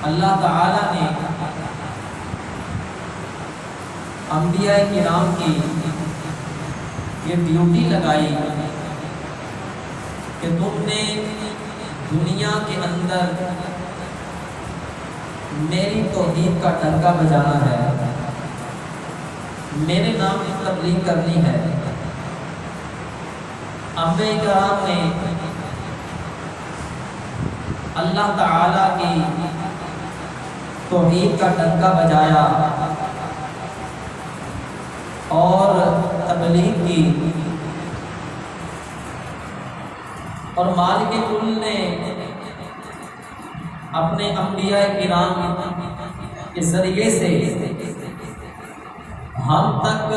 اللہ تعالیٰ نے انبیاء کرام کی یہ ڈیوٹی لگائی کہ تم نے دنیا کے اندر میری توحید کا ڈنکا بجانا ہے، میرے نام کی تبلیغ کرنی ہے۔ انبیاء کرام نے اللہ تعالیٰ کی توحید کا ڈنکا بجایا اور تبلیغ کی، اور مالک کل نے اپنے انبیاء کرام کے ذریعے سے ہم تک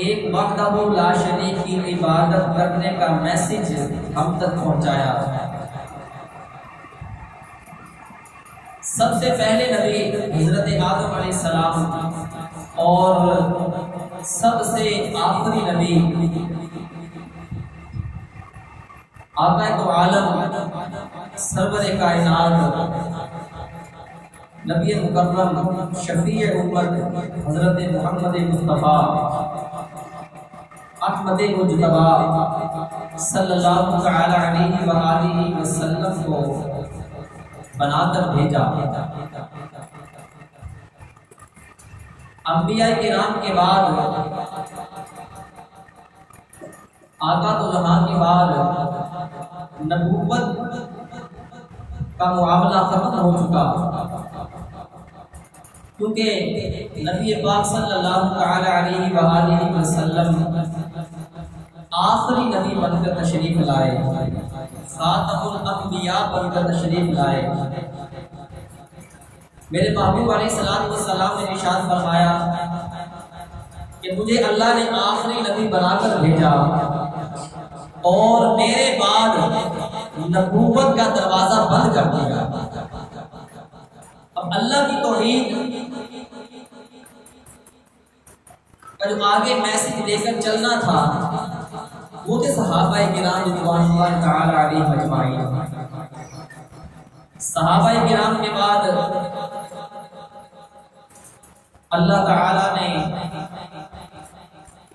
ایک وحدہ لا شریک کی عبادت کرنے کا میسج ہم تک پہنچایا۔ سب سے پہلے نبی حضرت آدم علیہ السلام اور سب سے آخری نبی آقا تو عالم سرور کائنات نبی مکرم شفیع امت حضرت محمد مصطفیٰ احمد مجتبیٰ صلی اللہ تعالی علیہ وآلہ وسلم کو بنا کر بھیجا۔ انبیاء کرام کے بعد آقا تو جہاں کے بعد نبوت کا معاملہ ختم ہو چکا، کیونکہ نبی پاک صلی اللہ تعالی علیہ وآلہ وسلم آخری نبی بن کر تشریف لائے، خاتم الانبیاء بن کر تشریف لائے۔ میرے محبوب علیہ السلام نے ارشاد فرمایا کہ مجھے اللہ نے آخری نبی بنا کر بھیجا اور میرے بعد نبوت کا دروازہ بند کر دیا۔ اب اللہ کی توحید کا جو آگے میسج لے کر چلنا تھا وہ تھے صحابہ کرام رضوان اللہ تعالی علیہم اجمعین۔ صحابہ کرام کے بعد اللہ تعالی نے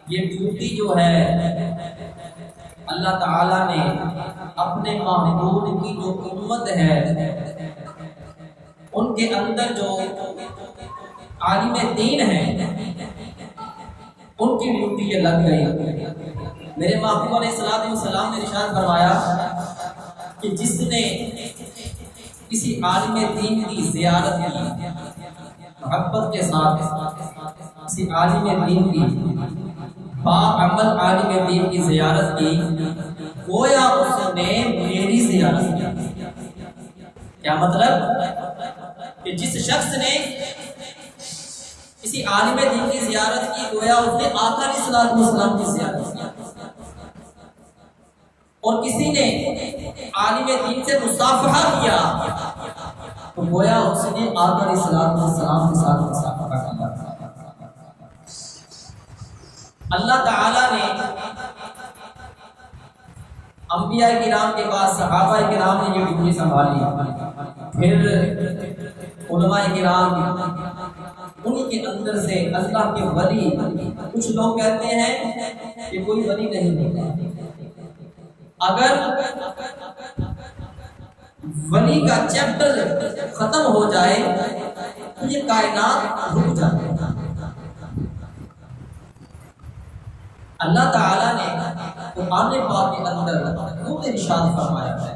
یہ ڈیوٹی جو ہے اللہ تعالی نے اپنے محبوب کی جو امت ہے ان کے اندر جو عالم دین ہے ان کی ڈیوٹی یہ لگ گئی۔ میرے محبوب علیہ السلام نے ارشاد فرمایا کہ جس نے کسی عالم دین کی زیارت کی، محبت کے ساتھ کسی عالم دین کی، باعمل عالم دین کی زیارت کی، گویا اس نے میری زیارت کی۔ کیا مطلب کہ جس شخص نے کسی عالم دین کی زیارت کی گویا اس نے آقا علیہ السلام کی زیارت کی، اور کسی نے عالم دین سے مصافحہ کیا تو گویا اس نے آقا علیہ السلام کے ساتھ مصافحہ کیا۔ اللہ تعالیٰ نے انبیاء کرام کے بعد صحابہ کرام نے یہ ڈیوٹی سنبھالی، پھر علماء کرام، انہی کے اندر سے اللہ کے ولی۔ کچھ لوگ کہتے ہیں کہ کوئی ولی نہیں، اگر ولی کا چیپٹر ختم ہو جائے تو یہ کائنات رک جاتی ہے۔ اللہ تعالیٰ نے قرآن پاک کے اندر خود ارشاد فرمایا ہے،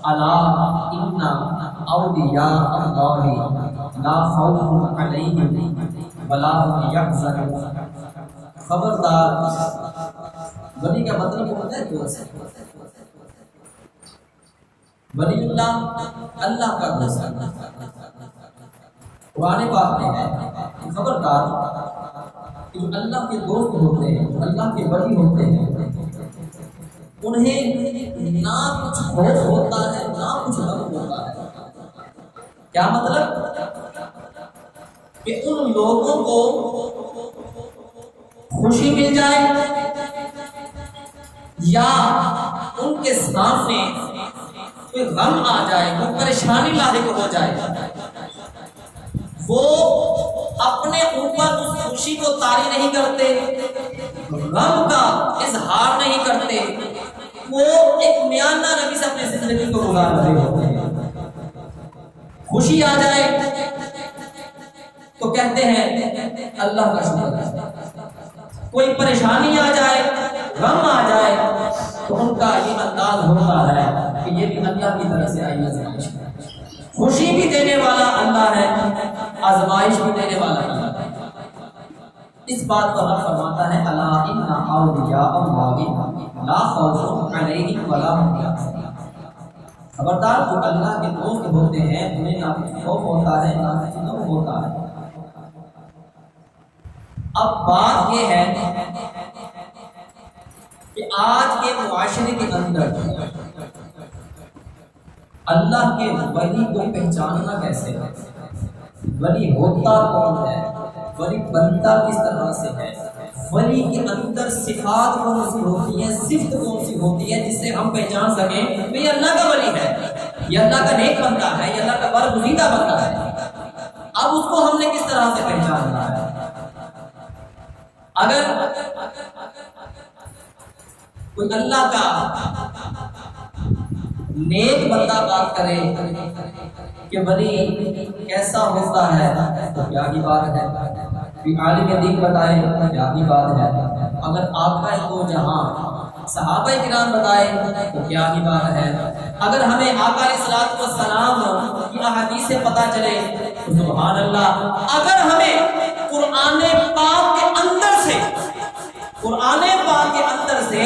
الا ان اولیاء اللہ لا خوف علیہم ولا هم یحزنون۔ خبردار، ولی کا مطلب ہوتا ہے دوست، ولی اللہ کا دوست۔ قرآن پاک میں ہے خبردار کہ جو اللہ کے دوست ہوتے ہیں، اللہ کے ولی ہوتے ہیں، انہیں نہ کچھ خوف ہوتا ہے نہ کچھ غم ہوتا ہے۔ کیا مطلب کہ ان لوگوں کو خوشی مل جائے یا ان کے سامنے کوئی غم آ جائے، کوئی پریشانی لاحق ہو جائے، وہ اپنے اوپر اس خوشی کو طاری نہیں کرتے، غم کا اظہار نہیں کرتے، وہ ایک میانہ روی سے اپنی زندگی کو گزار رہے ہوتے ہیں۔ خوشی آ جائے تو کہتے ہیں اللہ کا شکر ہے، کوئی پریشانی آ جائے، غم آ جائے تو ان کا یہ انداز ہوتا ہے کہ یہ بھی اللہ کی طرف سے آئی آزمائش ہے۔ خوشی بھی دینے والا اللہ ہے، آزمائش بھی دینے والا اللہ ہے۔ اس بات کو رب فرماتا ہے الا ان اولیاء اللہ لا خوف علیہم ولا هم یحزنون، خبردار جو اللہ کے دوست ہوتے ہیں انہیں نہ خوف ہوتا ہے نہ غم ہوتا ہے۔ اب بات یہ ہے کہ آج کے معاشرے کے اندر اللہ کے ولی کو پہچاننا کیسے ہے، ولی ہوتا کون ہے، ولی بنتا کس طرح سے ہے، ولی کے اندر صفات کون سی ہوتی ہیں، صفت کون سی ہوتی ہے جس سے ہم پہچان سکیں کہ یہ اللہ کا ولی ہے، یہ اللہ کا نیک بندہ ہے، یہ اللہ کا برگزیدہ بندہ ہے۔ اب اس کو ہم نے کس طرح سے پہچاننا ہے؟ اگر کوئی اللہ کا نیک بندہ بات کرے کہ ولی کیسا ہوتا ہے تو کیا ہی بات ہے، کوئی عالم دین بتائے کیا ہی بات ہے، اگر آقا دو جہاں صحابہ کرام بتائے تو کیا ہی بات ہے، اگر ہمیں آقا علیہ الصلوۃ والسلام کی احادیث سے پتہ چلے تو سبحان اللہ، اگر ہمیں قرآن پاک کے اندر سے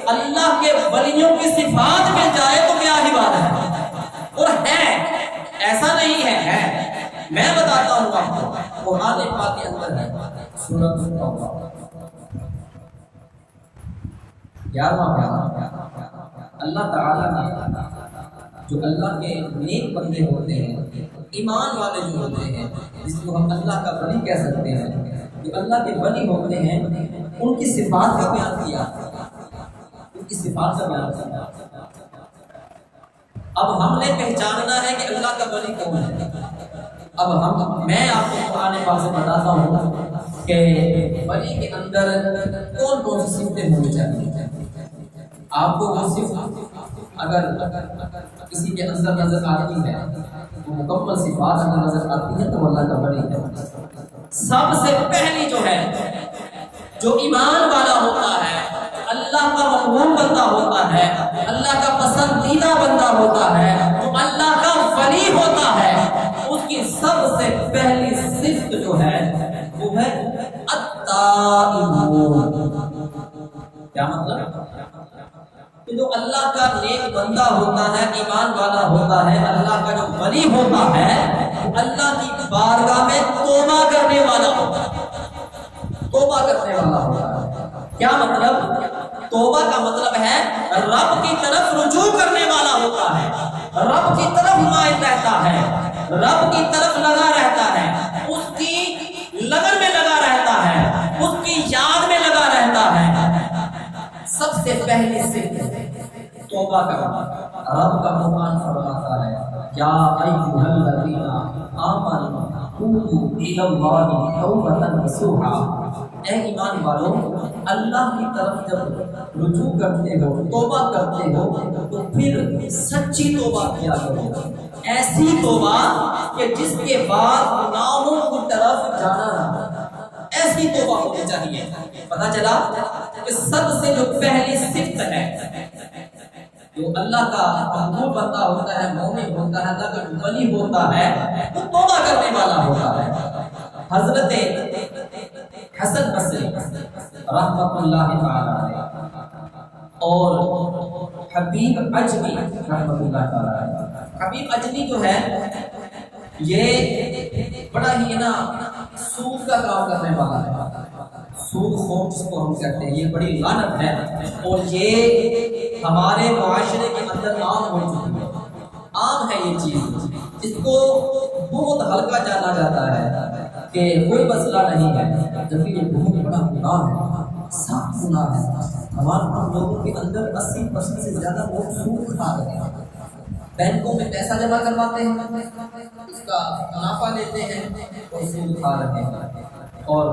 اللہ کے ولیوں کی صفات مل جائے تو کیا ہی بات ہے، اور ہے ایسا نہیں ہے میں بتاتا ہوں آپ کو، قرآن پاک کے اندر ہے سورۃ التوبہ 11واں پارہ، اللہ تعالیٰ نے جو اللہ کے نیک بندے ہوتے ہیں، ایمان والے جو ہوتے ہیں، جس کو ہم اللہ کا ولی کہہ سکتے ہیں، جو اللہ کے ولی ہوتے ہیں، ان کی صفات کا بیان کیا، ان کی صفات کا بیان کیا۔ اب ہم نے پہچاننا ہے کہ اللہ کا ولی کون ہے۔ اب میں آپ کو قرآن پاک سے بتاتا ہوں کہ ولی کے اندر کون کون سی صفتیں ہونی چاہیے۔ آپ کو وہ صفت اگر کسی کے اندر نظر آتی ہے، وہ مکمل صفات اگر نظر آتی ہے تو اللہ کا ولی ہے۔ سب سے پہلی جو ہے، جو ایمان والا ہوتا ہے، اللہ کا محبوب بندہ ہوتا ہے، اللہ کا پسندیدہ بندہ ہوتا ہے، جو اللہ کا ولی ہوتا ہے، اس کی سب سے پہلی صفت جو ہے وہ ہے التائبون۔ کیا مطلب؟ کہ جو اللہ کا نیک بندہ ہوتا ہے، ایمان والا ہوتا ہے، اللہ کا جو ولی ہوتا ہے، اللہ کی بارگاہ میں توبہ کرنے والا ہوتا ہے، توبہ کرنے والا ہوتا ہے۔ کیا مطلب؟ توبہ کا مطلب ہے رب کی طرف رجوع کرنے والا ہوتا ہے، رب کی طرف مائل رہتا ہے، رب کی طرف لگا رہتا ہے، اس کی لگن میں لگا رہتا ہے، اس کی یاد میں لگا رہتا ہے۔ سب سے پہلی صفت توبہ کرنا۔ رب کا قرآن فرماتا ہے یا ایھا الذین آمنوا توبوا الی اللہ توبۃ نصوحا، اے ایمان والو، اللہ کی طرف جب رجوع کرتے ہو، توبہ کرتے ہو، تو پھر سچی توبہ کیا کرو، ایسی توبہ کہ جس کے بعد گناہوں کی طرف جانا نہ، ایسی توبہ ہونی چاہیے۔ پتہ چلا کہ سب سے جو پہلی صفت ہے، جو اللہ کا محبوب بندہ ہوتا ہے، مومن ہوتا ہے، اللہ کا ولی ہوتا ہے، وہ توبہ کرنے والا ہوتا ہے۔ حضرت حسن بصری رحمۃ اللہ تعالی علیہ اور حبیب عجمی رحمۃ اللہ تعالی علیہ، حبیب عجمی جو ہے یہ بڑا ہی نا سود کا کام کرنے والا ہے، سود خور جس کو ہم کہتے ہیں، یہ بڑی لعنت ہے، اور یہ ہمارے معاشرے کے اندر عام ہو چکی ہے، عام ہے یہ چیز، جس کو بہت ہلکا جانا جاتا ہے کہ کوئی مسئلہ نہیں ہے، جبکہ یہ بہت بڑا گناہ ہے، سخت گناہ ہے۔ ہمارے لوگوں کے اندر 80% سے زیادہ لوگ سود کھا رہے ہیں، بینکوں میں پیسہ جمع کرواتے ہیں، اس کا منافع لیتے ہیں اور سود کھا رہے ہیں۔ اور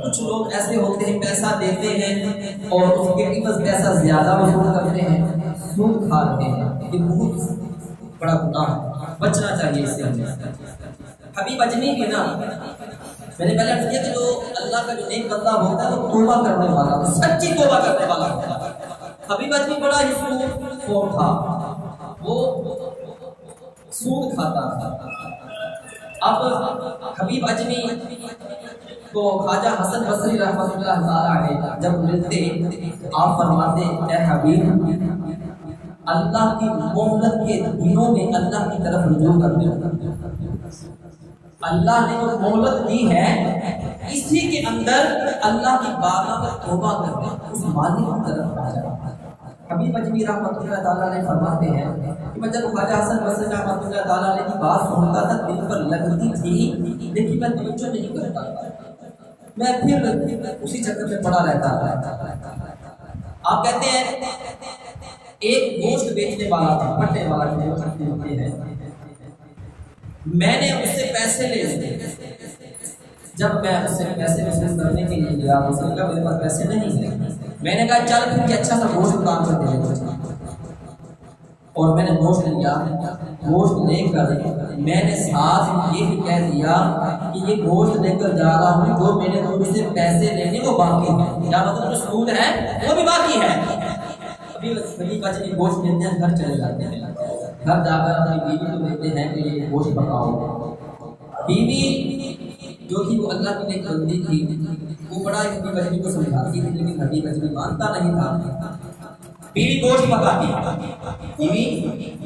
کچھ لوگ ایسے ہوتے ہیں پیسہ دیتے ہیں اور اس کے عوض پیسہ زیادہ وصول کرتے ہیں، سود کھا رہے ہیں۔ یہ بہت بڑا گناہ ہے، بچنا چاہیے اس سے ہمیں۔ حبیب اجمی بھی نا، میں نے پہلے عرض کیا کہ جو اللہ کا جو نیک بندہ ہوتا ہے وہ توبہ کرنے والا، وہ سچی توبہ کرنے والا ہوتا ہے۔ حبیب اجمی بڑا ہی سود خور تھا، وہ سود کھاتا تھا۔ اب حبیب اجمی کو خواجہ حسن بصری رحمۃ اللہ تعالی علیہ جب ملتے آپ فرماتے اے حبیب، اللہ کی مہلت کے دنوں میں اللہ کی طرف رجوع کرنے، اللہ نے جو مہلت دی ہے اسی کے اندر اللہ کی بارگاہ میں توبہ کرنے، اس مالک کی طرف آ جائے۔ حبیب اجمی رحمۃ اللہ تعالیٰ علیہ فرماتے ہیں کہ میں جب خواجہ حسن بصری رحمۃ اللہ تعالیٰ علیہ کی بات سنتا تھا دل پر لگتی تھی لیکن میں توجہ نہیں کرتا تھا، میں پھر اسی چکر میں پڑا رہتا تھا۔ آپ کہتے ہیں ایک گوشت بیچنے والا تھا، پٹنے والا ہوتے ہیں، میں نے اس سے پیسے لے، جب میں اس سے پیسے وصول کرنے کے لیے گیا اس نے کہا میرے پاس پیسے نہیں ہیں، میں نے کہا چل پھر اچھا سا گوشت کام کر دے، اور میں نے گوشت لیا، گوشت لے کر میں نے ساتھ یہ بھی کہہ دیا کہ یہ گوشت لے کر جا رہا ہوں، جو میں نے تم سے پیسے لینے وہ باقی ہے، یا مطلب جو سود ہے وہ بھی باقی ہے۔ ابھی حبیب اجمی گوشت لیتے ہیں، گھر چلے جاتے ہیں، گھر جا کر اپنی بیوی کو دیتے ہیں کہ یہ گوشت پکاؤ۔ بیوی جو تھی وہ اللہ کی ایک بندی تھی، وہ بڑا حبیب اجمی کو سمجھاتی تھی لیکن حبیب اجمی مانتا نہیں تھا۔ بیوی گوشت پکاتی ہے، بیوی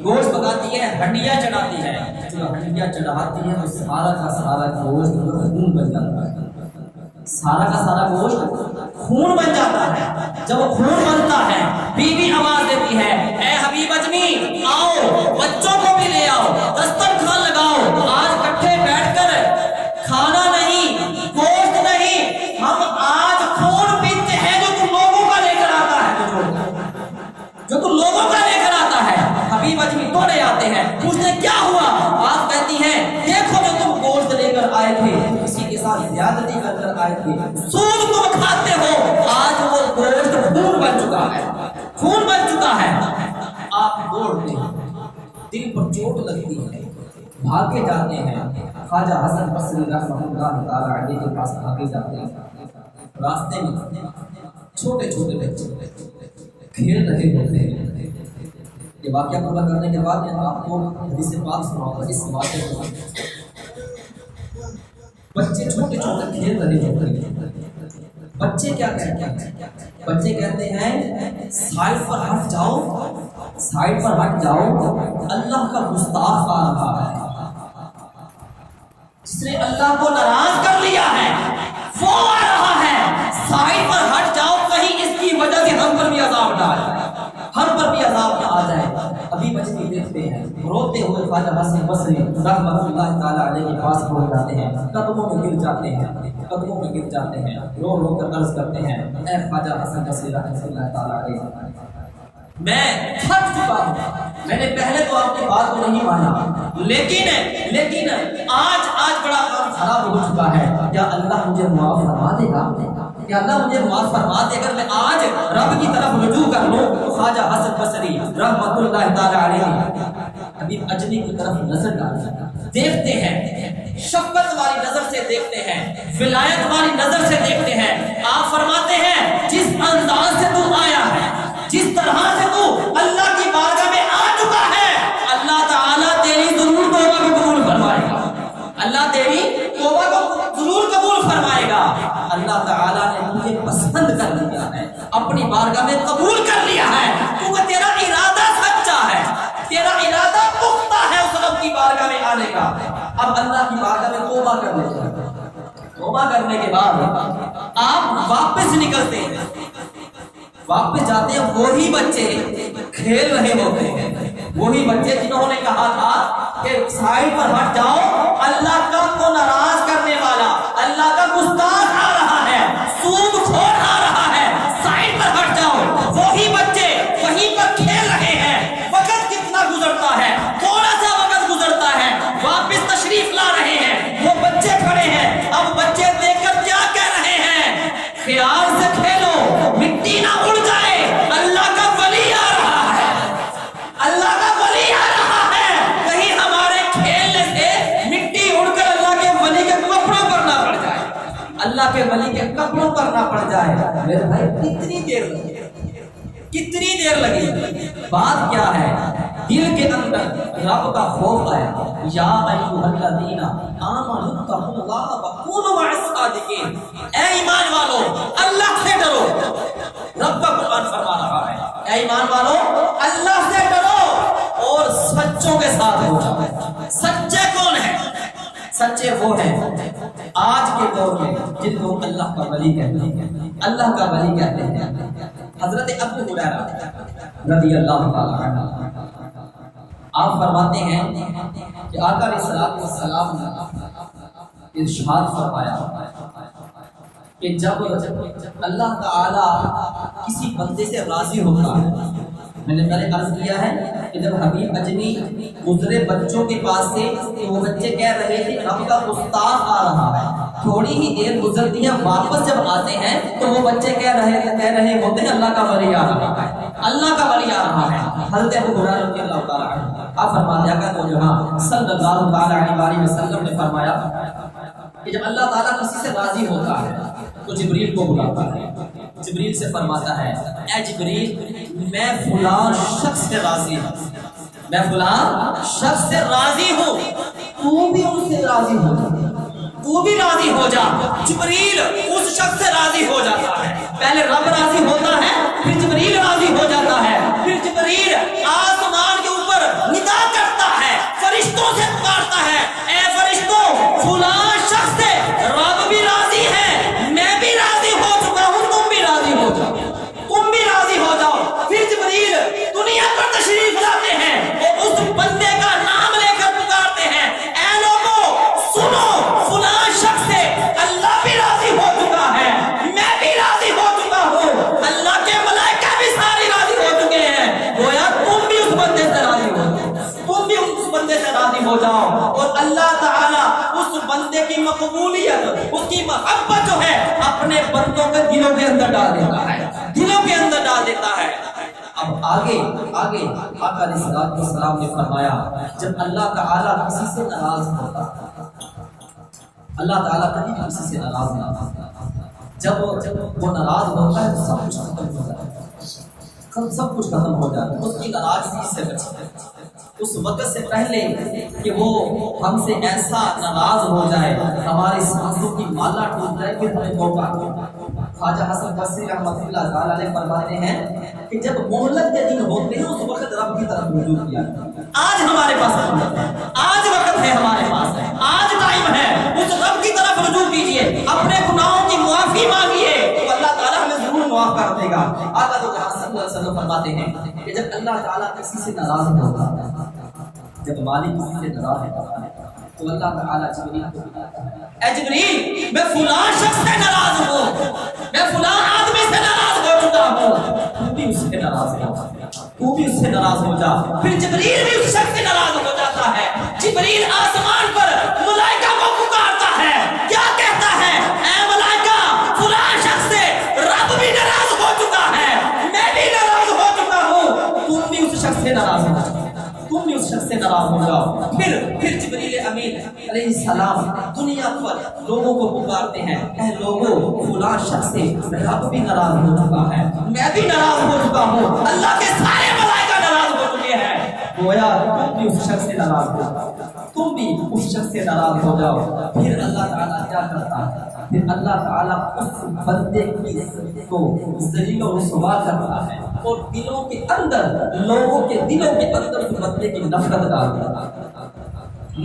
گوشت پکاتی ہے، ہنڈیاں چڑھاتی ہے، جو ہنڈیاں چڑھاتی ہے وہ سارا کا سارا گوشت خون بن جاتا ہے، سارا کا سارا گوشت خون بن جاتا ہے۔ جب وہ خون بنتا ہے بیوی آواز دیتی ہے اے حبیب اجمی آؤ، بچوں کو بھی لے آؤ، دسترخوان لگاؤ، آج اکٹھے بیٹھ کر کھانا نہیں، گوشت نہیں، ہم آج خون پیتے ہیں جو تم لوگوں کا لے کر آتا ہے، جو تم لوگوں کا لے کر آتا ہے۔ حبیب اجمی توڑے آتے ہیں، پوچھتے کیا ہوا؟ آپ کہتی ہیں دیکھو جو تم گوشت لے کر آئے تھے کسی کے ساتھ زیادتی کر کر آئے تھے، سود تم کھاتے ہو، آج وہ گوشت خون بن چکا ہے، خون بن چکا ہے۔ آپ دوڑتے ہیں، دل پر چوٹ لگتی ہے، بھاگے جاتے ہیں، خواجہ حسن بصری رحمۃ اللہ تعالی علیہ کے پاس بھاگے جاتے ہیں۔ راستے میں چھوٹے چھوٹے بچے کھیل رہے ہوتے ہیں۔ یہ واقعہ پورا کرنے کے بعد میں آپ کو حدیث پاک سناؤں گا اس واقعے کو۔ بچے چھوٹے چھوٹے کھیل رہے ہوتے ہیں، بچے کیا کہتے ہیں؟ بچے کہتے ہیں سائڈ پر ہٹ جاؤ، سائڈ پر ہٹ جاؤ، اللہ کا گستاخ آ رہا ہے، جس نے اللہ کو ناراض کر لیا ہے وہ آ رہا ہے، سائڈ پر ہٹ جاؤ، کہیں اس کی وجہ سے ہم پر بھی عذاب نہ آ جائے، ہم پر بھی عذاب نہ آ جائے۔ ابھی بچے دیکھتے ہیں، روتے ہوئے خواجہ حسن بصری رحمۃ اللہ تعالی علیہ کے پاس پہنچ جاتے ہیں، قدموں میں گر جاتے ہیں، قدموں میں گر جاتے ہیں، رو رو کر عرض کرتے ہیں اے خواجہ حسن بصری رحمۃ اللہ تعالی علیہ، میں تھک چکا ہوں، میں نے پہلے تو آپ کی بات کو نہیں مانا، لیکن آج بڑا کام خراب ہو چکا ہے، کیا اللہ مجھے معاف فرما دے گا؟ کہ اللہ مجھے معاف فرما دے اگر میں آج رب کی طرف رجوع کر لوں؟ تو خواجہ حسن بصری رحمۃ اللہ تعالی علیہ حبیب اجمی کی طرف نظر ڈالتے، دیکھتے ہیں، شفقت والی نظر سے دیکھتے ہیں، ولایت والی نظر سے دیکھتے ہیں۔ آپ فرماتے ہیں جس انداز سے تو آیا ہے، جس طرح سے تو اللہ کی بارگاہ میں آ چکا ہے، اللہ تعالیٰ تیری ضرور توبہ کو قبول فرمائے گا، اللہ تیری توبہ کو ضرور قبول فرمائے گا۔ اللہ تعالیٰ نے تجھے پسند کر لیا ہے، اپنی بارگاہ میں قبول کر لیا ہے، کیونکہ تیرا ارادہ سچا ہے، تیرا ارادہ پختہ ہے اس رب کی بارگاہ میں آنے کا۔ اب اللہ کی بارگاہ میں توبہ کر لیتے ہیں، توبہ کرنے کے بعد آپ واپس نکلتے ہیں، واپس جاتے ہیں، وہی بچے کھیل رہے ہوتے ہیں، وہی بچے جنہوں نے کہا تھا کہ سائڈ پر ہٹ جاؤ، اللہ کا کو ناراض کرنے والا، اللہ کا گستاخ آ رہا ہے، سود خور آ رہا ہے، سائڈ پر ہٹ جاؤ، وہی بچے وہیں پر کھیل رہے ہیں۔ وقت کتنا گزرتا ہے، تھوڑی اللہ کے ولی کے قبروں پر نہ پڑ جائے، میرے بھائی کتنی دیر لگی؟ بات کیا ہے؟ دل کے اندر رب کا خوف آیا، یا ایھا الذین آمنوا اتقوا اللہ وکونوا مع الصادقین، اے ایمان والو اللہ سے ڈرو۔ رب کا قرآن فرما رہا ہے اے ایمان والو اللہ سے ڈرو اور سچوں کے ساتھ ہو جاؤ۔ سچے کون ہیں؟ سچے وہ ہیں آج کے دور میں جن کو اللہ کا ولی کہتے ہیں، اللہ کا ولی کہتے ہیں۔ حضرت ابو ہریرہ رضی اللہ تعالی عنہ آپ فرماتے ہیں کہ آقا علیہ الصلوۃ والسلام نے ارشاد فرمایا کہ جب اللہ تعالی کسی بندے سے راضی ہوتا ہے، میں نے پہلے عرض کیا ہے کہ جب حبیب اجمی گزرے بچوں کے پاس سے تو وہ بچے کہہ رہے تھے رب کا استاد آ رہا ہے، تھوڑی ہی دیر گزرتی ہے واپس جب آتے ہیں تو وہ بچے کہہ رہے ہوتے ہیں اللہ کا ولی آ رہا ہے، اللہ کا ولی آ رہا ہے۔ حضرت ابو ہریرہ رضی اللہ تعالی عنہ آپ فرماتے ہیں کہ جہاں صلی اللہ تعالی علیہ وسلم نے فرمایا کہ جب اللہ تعالیٰ کسی سے راضی ہوتا ہے تو جبریل کو بلاتا ہے، جبریل سے فرماتا ہے اے جبریل میں فلاں شخص سے راضی ہوں، میں فلاں شخص سے راضی ہوں، تو بھی ان سے راضی ہو جا، تو بھی راضی ہو جا۔ جبریل اس شخص سے راضی ہو جاتا ہے، پہلے رب راضی ہوتا ہے پھر جبریل راضی ہو جاتا ہے، پھر جبریل آسمان کے اوپر ندا کرتا ہے، فرشتوں سے پکارتا ہے اے فرشتوں فلاں شخص سے رب بھی راضی ہے، میں بھی راضی ہو چکا ہوں، تم بھی راضی ہو جاؤ، تم بھی راضی ہو جاؤ۔ پھر جبریل دنیا پر تشریف لاتے ہیں اور اس بندے کا نام لے کر پکارتے ہیں اے لوگوں سنو فلاں شخص سے اللہ بھی راضی ہو چکا ہے، میں بھی راضی ہو چکا ہوں، اللہ کے ملائکہ بھی سارے راضی ہو چکے ہیں، گویا تم بھی اس بندے سے راضی ہو جاؤ، تم بھی اس بندے سے راضی ہو جاؤ۔ اور اللہ تعالیٰ اس بندے کی مقبولیت، اس کی محبت جو ہے اپنے بندوں کے دلوں کے اندر ڈال دیتا ہے، دلوں کے اندر ڈال دیتا ہے۔ اب آگے آقا علیہ الصلوۃ والسلام نے فرمایا جب اللہ تعالیٰ کسی سے ناراض ہوتا، اللہ تعالیٰ کبھی بھی کسی سے ناراض نہیں ہوتا، جب وہ ناراض ہوتا ہے تو سب کچھ ختم ہو جاتا ہے، سب کچھ ختم ہو جاتا ہے، اس کی ناراضگی سے بچے اس وقت سے پہلے کہ وہ ہم سے ایسا ناراض ہو جائے، ہماری سانسوں کی مالا ٹوٹ جائے، پھر ہمیں موقع خواجہ حسن بصری رحمۃ اللہ تعالی علیہ فرماتے ہیں کہ جب مہلت کے دن ہوتے ہیں اس وقت رب کی طرف رجوع کیا۔ آج ہمارے پاس مہلت ہے، آج وقت ہے ہمارے پاس، آج ٹائم ہے، اس رب کی طرف رجوع کیجیے، اپنے گناہوں کی معافی مانگیے تو اللہ تعالیٰ ہمیں ضرور معاف کر دے گا۔ آقا تو جہاں صلی اللہ علیہ وسلم فرماتے ہیں کہ جب اللہ تعالیٰ کسی سے ناراض ہوتا ہے، جب مالک کسی سے ناراض ہوتا ہے تو اللہ تعالیٰ جبریل کو بلاتا ہے اے جبریل میں فلاں شخص سے ناراض ہوں، میں فلاں آدمی سے ناراض ہو چکا ہوں، تو بھی اس سے ناراض ہو جا، تو بھی اس سے ناراض ہو جا۔ پھر جبریل بھی اس شخص سے ناراض ہو جاتا ہے، جبریل آسمان پر ملائکہ کو پکارتا ہے، کیا کہتا ہے اے ملائکہ فلاں شخص سے رب بھی ناراض ہو چکا ہے، میں بھی ناراض ہو چکا ہوں، تم بھی اس شخص سے ناراض ہو جا، تم بھی اس شخص سے ناراض ہو جاؤ۔ پھر جبریل امین علیہ السلام دنیا پر لوگوں کو پکارتے ہیں اے لوگوں فلاں شخص سے رب بھی ناراض ہو چکا ہے، میں بھی ناراض ہو چکا ہوں، اللہ کے سارے ملائکہ ناراض ہو چکے ہیں، گویا تم بھی اس شخص سے ناراض ہو جاؤ، تم بھی اس شخص سے ناراض ہو جاؤ۔ پھر اللہ تعالیٰ کیا کرتا ہے؟ پھر اللہ تعالیٰ اس بندے کی کو ذلیل و رسوا کرتا ہے اور دلوں کے اندر، لوگوں کے دلوں کے اندر اس بندے کی نفرت ڈال دیتا ہے،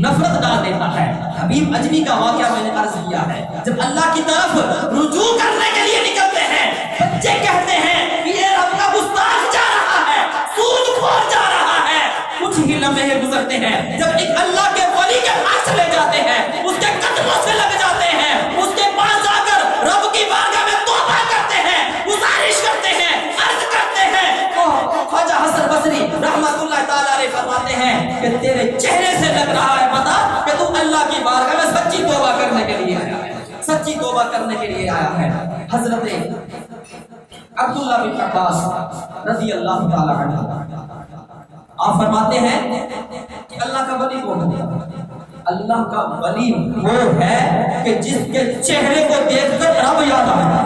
نفرت ڈال دیتا ہے۔ حبیب اجمی کا واقعہ میں نے عرض کیا ہے، جب اللہ کی طرف رجوع کرنے کے لیے نکلتے ہیں بچے کہتے ہیں کہ یہ رب کا گستاخ جا رہا ہے، سود خور جا رہا ہے۔ کچھ ہی لمحے گزرتے ہیں جب ایک اللہ کے ولی کے پاس چلے جاتے ہیں، اس کے قدموں سے لگ جاتے ہیں، اس کے پاس جا کر رب کی بارگاہ میں توبہ کرتے ہیں، گزارش کرتے ہیں، عرض کرتے ہیں۔ خواجہ حسن بصری رحمۃ اللہ تعالی علیہ فرماتے ہیں کہ تیرے چہرے سے لگ رہا ہے پتہ کہ تو اللہ کی بارگاہ میں سچی توبہ کرنے کے لیے آیا ہے، سچی توبہ کرنے کے لیے آیا ہے۔ حضرت عبداللہ بن عباس رضی اللہ تعالی عنہ آپ فرماتے ہیں کہ اللہ کا ولی کون ہے؟ اللہ کا ولی وہ ہے کہ جس کے چہرے کو دیکھ کر رب یاد آ جائے،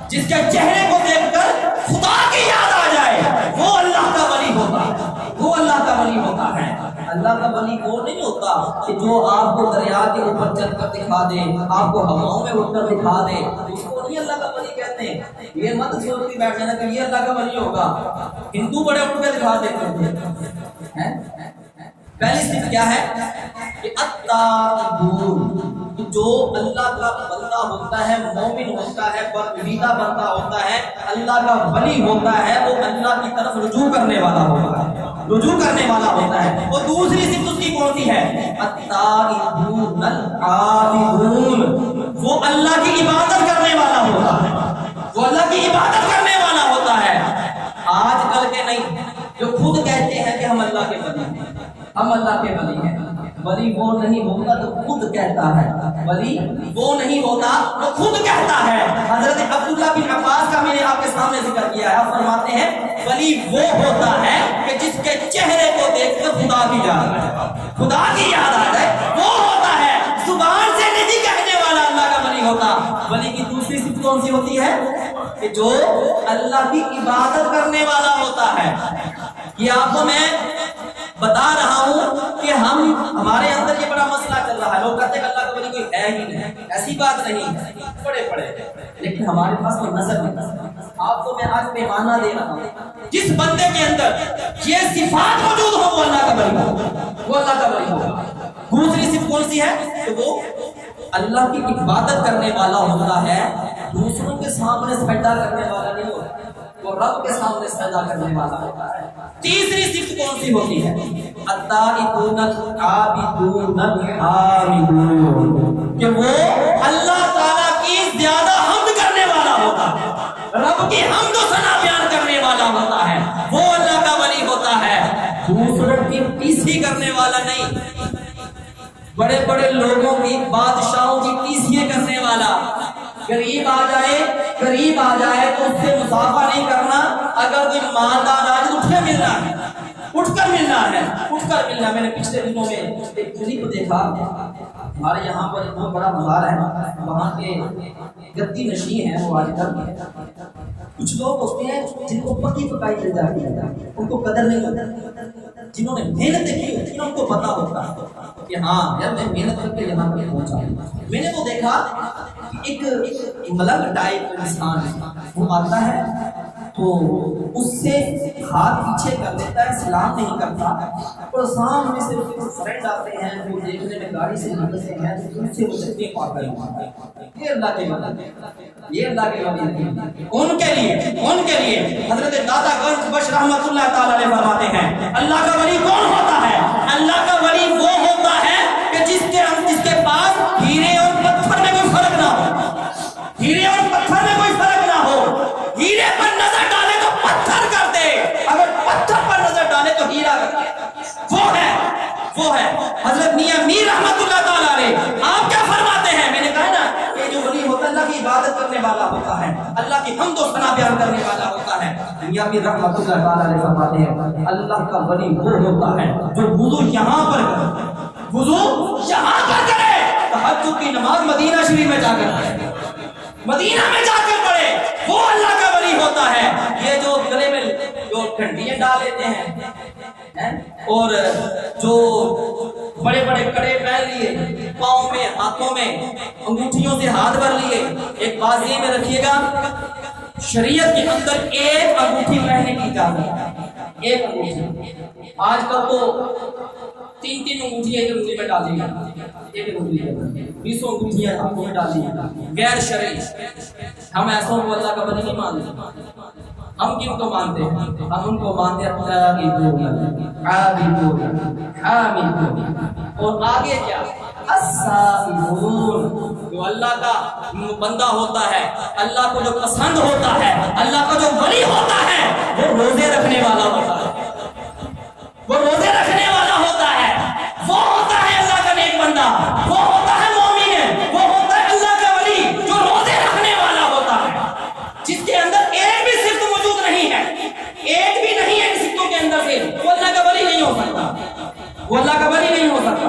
جس کے چہرے کو دیکھ کر خدا کی یاد آ جائے، وہ اللہ کا ولی ہوتا ہے، وہ اللہ کا ولی ہوتا ہے۔ اللہ کا ولی وہ نہیں ہوتا کہ جو آپ کو دریا کے اوپر چل کر دکھا دے، آپ کو ہواؤں میں اٹھ کر دکھا دے، اس کو نہیں اللہ کا ولی کہتے ہیں۔ یہ مت سوچ کے بیٹھ جانا کہ یہ اللہ کا ولی ہوگا، ہندو بڑے اٹھ کے دکھا دیتے ہیں۔ پہلی صفت کیا ہے کہ التائبون، جو اللہ کا بندہ ہوتا ہے، مومن ہوتا ہے، برگزیدہ بندہ ہوتا ہے، اللہ کا ولی ہوتا ہے، وہ اللہ کی طرف رجوع کرنے والا ہوتا ہے، رجوع کرنے والا ہوتا ہے۔ اور دوسری صفت اس کی کون سی ہے؟ التائبون العابدون، وہ اللہ کی عبادت کرنے والا ہوتا ہے، وہ اللہ کی عبادت کرنے والا ہوتا ہے۔ آج کل کے نہیں جو خود کہتے ہیں کہ ہم اللہ کے ولی ہیں، ہم اللہ کے ولی ہیں۔ ولی وہ نہیں ہوتا تو خود کہتا ہے، ولی وہ نہیں ہوتا تو خود کہتا ہے۔ حضرت عبداللہ بن عباس کا میں نے آپ کے سامنے ذکر کیا ہے، آپ فرماتے ہیں ولی وہ ہوتا ہے کہ جس کے چہرے کو دیکھ کر خدا کی یاد آئے، خدا کی یاد آ جائے، وہ ہوتا ہے۔ زبان سے نہیں کہنے والا اللہ کا ولی ہوتا۔ ولی کی دوسری صفت کون سی ہوتی ہے؟ کہ جو اللہ کی عبادت کرنے والا ہوتا ہے۔ یہ آپ کو میں بتا رہا ہوں کہ ہمارے اندر یہ بڑا مسئلہ چل رہا ہے، لوگ کہتے ہیں کہ اللہ کا ولی کوئی ہے ہی نہیں، ایسی بات نہیں، پڑے پڑے، لیکن ہمارے پاس تو نظر نہیں۔ آپ کو میں آج پیمانہ دے رہا ہوں، جس بندے کے اندر یہ صفات موجود ہو وہ اللہ کا ولی ہوگا، وہ اللہ کا ولی ہوگا۔ دوسری صفت کون سی ہے؟ کہ وہ اللہ کی عبادت کرنے والا ہوتا ہے، دوسروں کے سامنے سجدہ کرنے والا نہیں ہوتا، وہ رب کے سامنے سجدہ کرنے والا ہوتا ہے۔ تیسری صفت کون سی ہوتی ہے؟ التائبون العابدون الحامدون، کہ وہ اللہ تعالیٰ کی زیادہ حمد کرنے والا ہوتا ہے، رب کی حمد و ثنا بیان کرنے والا ہوتا ہے، وہ اللہ کا ولی ہوتا ہے۔ دوسروں کی ٹیسی کرنے والا نہیں، بڑے بڑے لوگوں کی، بادشاہوں کی ٹیسیاں کرنے والا، قریب آ جائے تو اس سے مصافحہ نہیں کرنا، اگر کوئی مالدار آ جائے تو اٹھ کر ملنا۔ میں نے پچھلے دنوں میں ایک کلپ دیکھا، ہمارے یہاں پر ایک بہت بڑا مزار ہے، وہاں کے گدی نشین ہیں وہ آج کل، کچھ لوگ ہوتے ہیں جن کو پکی پکائی مل جاتی ہے، ان کو قدر نہیں ہوتی، جنہوں نے محنت کی ہوتی ہے ان کو پتا ہوتا ہے کہ ہاں یار میں محنت کر کے یہاں پہ پہنچا۔ میں نے وہ دیکھا ایک ملنگ ٹائپ انسان وہ آتا ہے تو اس سے ہاتھ پیچھے کر دیتا ہے، سلام نہیں کرتا، اور سامنے سے اس کے فرینڈ آتے ہیں وہ دیکھنے میں گاڑی سے نکلتے ہیں تو ان سے وہ چٹنی پاتا ہے۔ یہ اللہ کے ولی، یہ اللہ کے ولی ان کے لیے حضرت دادا گنج بخش رحمۃ اللہ تعالی علیہ فرماتے ہیں اللہ کا ولی کون ہوتا ہے؟ اللہ کا ولی وہ ہوتا ہے کہ جس کے پاس ہیرے اور پتھر میں کوئی فرق نہ ہو، ہیرے اور پتھر میں کوئی فرق نہ ہو، ہیرے پر نظر ڈالے تو پتھر کر دے، اگر پتھر پر نظر ڈالے تو ہیرا کر دے، وہ ہے حضرت میاں میر رحمۃ اللہ تعالی علیہ۔ آپ کیا فرماتے ہیں؟ میں نے کہا نا کہ جو ولی ہوتا ہے اللہ کی عبادت کرنے والا ہوتا ہے، اللہ کی حمد و ثنا بیان کرنے والا ہوتا ہے۔ میاں میر رحمۃ اللہ تعالی علیہ فرماتے ہیں اللہ کا ولی وہ ہوتا ہے جو وضو یہاں پر کرے، وضو یہاں پر کرے، تہجد کی نماز مدینہ شریف میں جا کر پڑھے، مدینہ میں جا کر پڑھے، وہ اللہ کا ولی ہوتا ہے۔ یہ جو گلے میں جو گھنٹیاں ڈال لیتے ہیں اور جو بڑے بڑے کڑے پہن لیے، پاؤں میں ہاتھوں میں انگوٹھیوں سے ہاتھ بھر لیے، ایک بات یہ میں رکھیے گا شریعت کے اندر ایک انگوٹھی پہننے کی اجازت ہے، ایک انگوٹھی۔ آج کل تو تین انگوٹھی ایک انگوٹھی میں ڈالی گئی، ایک انگوٹھی 20 انگوٹھیاں ہاتھوں میں ڈالی گئی، غیر شرعی۔ ہم ایسوں کو اللہ کا ولی نہیں مانتے، ہم کن کو مانتے ہیں؟ ہم ان کو مانتے ہیں اور آگے کیا السائلون، جو اللہ کا بندہ ہوتا ہے، اللہ کو جو پسند ہوتا ہے، اللہ کا جو ولی ہوتا ہے، وہ روزے رکھنے والا ہوتا ہے، وہ روزے رکھنے والا ہوتا ہے، وہ ہوتا ہے اللہ کا نیک بندہ، وہ ہوتا ہے مومن، وہ ہوتا ہے اللہ کا ولی جو روزے رکھنے والا ہوتا ہے، جس کے اندر ایک بھی صفت موجود نہیں ہے، ایک بھی نہیں ہے ان صفتوں کے اندر سے، وہ اللہ کا ولی نہیں ہو سکتا، وہ اللہ کا ولی نہیں ہو سکتا۔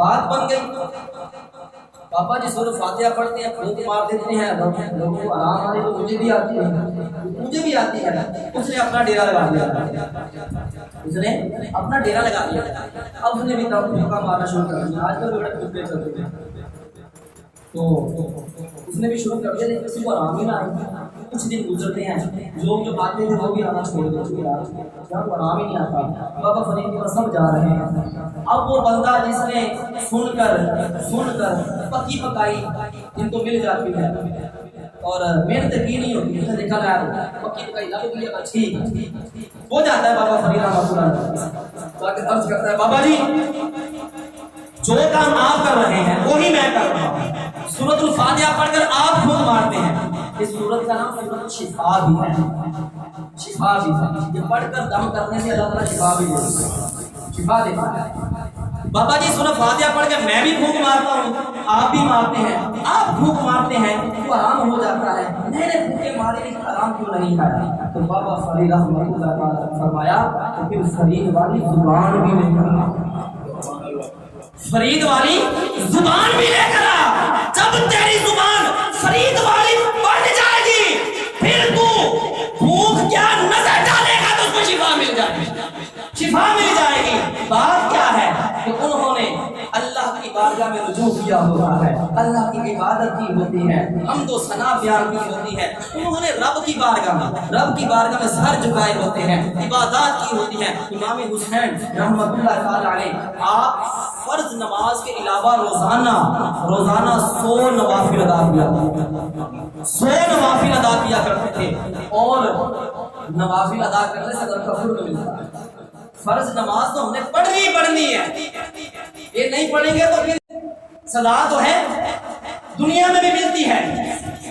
بات بن گئی. پاپا جی سورۃ فاتحہ پڑھتے ہیں، پھونک مار دیتے ہیں، لوگوں کو آرام آنے کو مجھے بھی آتی ہے. اس نے اپنا ڈیرا لگا لیا، اپنا ڈیرا لگا لیا. اب اس نے بھی دھوکہ مارنا شروع کر دیا. آج کل بڑے پھونکے چلتے ہیں، تو اس نے بھی شروع کر دیا. لیکن کسی کو آرام ہی نہ آئی. کچھ دن گزرتے ہیں، لوگ جو آتے تھے وہ بھی آنا چھوڑ دیتے، آرام ہی نہیں آتا. بابا فرید کی سب جا رہے ہیں. اب وہ بندہ جس نے سن کر پکی پکائی ان کو مل جاتی ہے اور محنت کی نہیں ہوتی، اس نے دیکھا یار پکی پکائی لگ گئی اچھی ہو جاتا ہے. بابا فرید رحمۃ اللہ جا کے عرض کرتا ہے، بابا جی جو کام آپ کر رہے ہیں وہی میں کر رہا ہوں. سورۃ الفاتحہ پڑھ کر آپ خود مارتے ہیں. اس سورت کا نام سورۃ شفا بھی ہے. شفا بھی ہے، یہ پڑھ کر دم کرنے سے اللہ تعالیٰ شفا بھی دیتا ہے، شفا دیتا ہے. بابا جی سورۃ فاتحہ پڑھ کر میں بھی پھونک مارتا ہوں، آپ بھی مارتے ہیں. آپ پھونک مارتے ہیں تو آرام ہو جاتا ہے، میں نے پھونکے مارے لیکن آرام کیوں نہیں ہے؟ تو بابا فرید رحمۃ اللہ تعالیٰ نے فرمایا کہ پھر فرید والی زبان بھی لے کر فرید والی زبان بھی لے کر جب تیری زبان فرید والی بن جائے گی پھر تو بھوک کیا نظر ڈالے گا تو اس کو شفا مل جائے گی، شفا مل جائے گی. بات کیا ہے کہ انہوں نے اللہ کی بارگاہ میں رجوع کیا ہوتا ہے، اللہ کی عبادت کی ہوتی ہے، حمد و ثنا بیان کی ہوتی ہے. انہوں نے رب کی بارگاہ میں سر جھکائے ہوتے ہیں، عبادات کی ہوتی ہیں. امام حسین رحمۃ اللہ تعالی علیہ آپ فرض نماز کے علاوہ روزانہ 100 نوافل ادا کیا کرتے تھے. اور نوافل ادا کرنے سے اگر کفر کو ملتا ہے. فرض نماز تو ہم نے پڑھنی ہے، یہ نہیں پڑھیں گے تو پھر سزا تو ہے دنیا میں بھی ملتی ہے،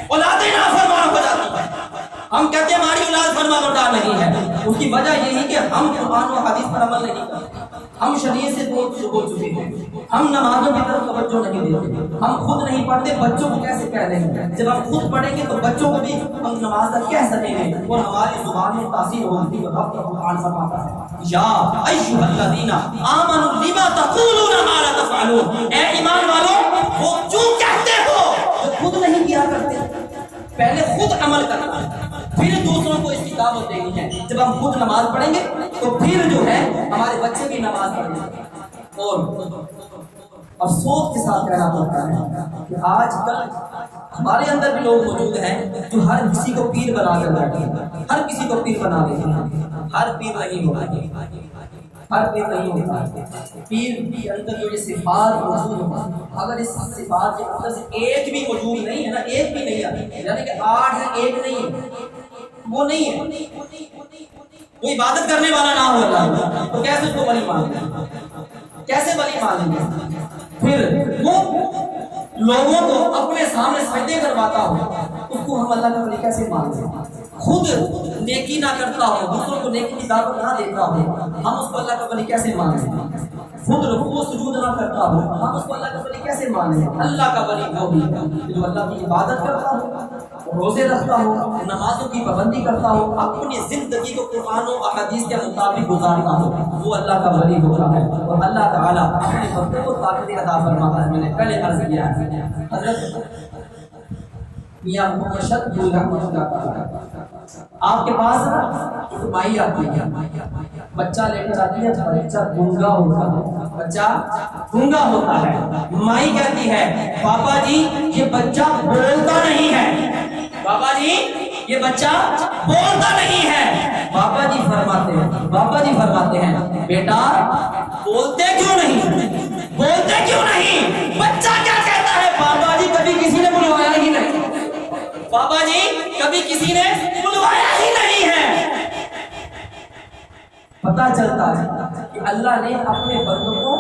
اولاد نافرمان ہو جاتی ہے. ہم کہتے ہیں ہماری اولاد فرما بردار نہیں ہے، اس کی وجہ یہی کہ ہم قرآن و حدیث پر عمل نہیں کرتے، ہم شریعت سے دور ہو چکے ہیں، ہم نمازوں کی طرف توجہ نہیں دیتے، ہم خود نہیں پڑھتے، بچوں کو کیسے کہہ دیں گے؟ جب ہم خود پڑھیں گے تو بچوں کو بھی ہم نماز تک کہہ سکیں گے اور ہماری زبان میں تاثیر ہوگی. تو رب قرآن فرماتا ہے یا ایھا الذین آمنوا لما تقولون ما لا تفعلون، اے ایمان والو وہ جو کہتے ہو جو خود نہیں کیا کرتے. پہلے خود عمل کرنا ہے پھر دوسروں کو اس کی دعوت دینی ہے. جب ہم خود نماز پڑھیں گے تو پھر جو ہے ہمارے بچے بھی نماز پڑھیں گے. اور افسوس کے ساتھ کہنا پڑتا ہے کہ آج کل ہمارے اندر بھی لوگ موجود ہیں جو ہر کسی کو پیر بنا کر بیٹھے ہیں، ہر کسی کو پیر بنا دیتے ہیں. ہر پیر نہیں ہوتا، پیر کے اندر جو یہ صفات موجود ہیں، اگر اس صفات کے اندر سے ایک بھی موجود نہیں ہے نا، ایک بھی نہیں ہے، یعنی کہ 8 ہے ایک نہیں ہے، وہ نہیں ہے، وہ عبادت کرنے والا نہ ہو اللہ تو کیسے اس کو ولی مان لیں؟ کیسے ولی مان لیں گے؟ پھر وہ لوگوں کو اپنے سامنے سجدے کرواتا ہو، اس کو ہم اللہ کا ولی کیسے مان لیں؟ خود نیکی نہ کرتا ہو، دوسروں کو نیکی کی دعوت نہ دیتا ہو، ہم اس کو اللہ کا ولی کیسے مانیں؟ خود رکوع و سجود نہ کرتا ہو، ہم اس کو اللہ کا ولی کیسے مانیں؟ اللہ کا ولی وہ بھی جو اللہ کی عبادت کرتا ہو، روزے رکھتا ہو، نمازوں کی پابندی کرتا ہو، اپنی زندگی کو قرآن و احادیث کے مطابق گزارتا ہو، وہ اللہ کا ولی ہوتا ہے. اور اللہ تعالیٰ اپنے بندوں کو طاقت عطا فرماتا ہے. میں نے پہلے عرض کیا ہے حضرت میاں محمد رحمۃ اللہ تعالیٰ آپ کے پاس ایک مائی آتی ہے، بچہ لے کر آتی ہے، بچہ گونگا ہوتا ہے. مائی کہتی ہے پاپا جی یہ بچہ بولتا نہیں ہے، بابا جی یہ بچہ بولتا نہیں ہے. بابا جی فرماتے ہیں بیٹا بولتے کیوں نہیں؟ بچہ کیا کہتا ہے؟ بابا جی کبھی کسی نے بلوایا ہی نہیں، بابا جی کبھی کسی نے بلوایا ہی نہیں ہے. پتا چلتا ہے کہ اللہ نے اپنے بندوں کو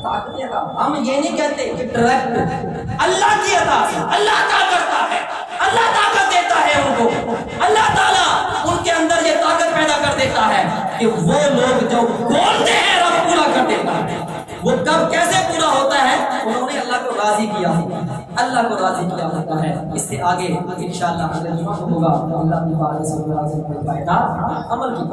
طاقت عطا. ہم یہ نہیں کہتے کہ ڈائریکٹ اللہ کی عطا سے اللہ عطا کرتا ہے، اللہ طاقت دیتا ہے ان کو، اللہ تعالیٰ ان کے اندر یہ طاقت پیدا کر دیتا ہے کہ وہ لوگ جو بولتے ہیں رب پورا کر دیتا ہے. وہ کب کیسے پورا ہوتا ہے؟ انہوں نے اللہ کو راضی کیا ہوتا ہے. اس سے آگے انشاءاللہ اگر جمعہ ہوگا تو اللہ کی بارگاہ سے عمل کی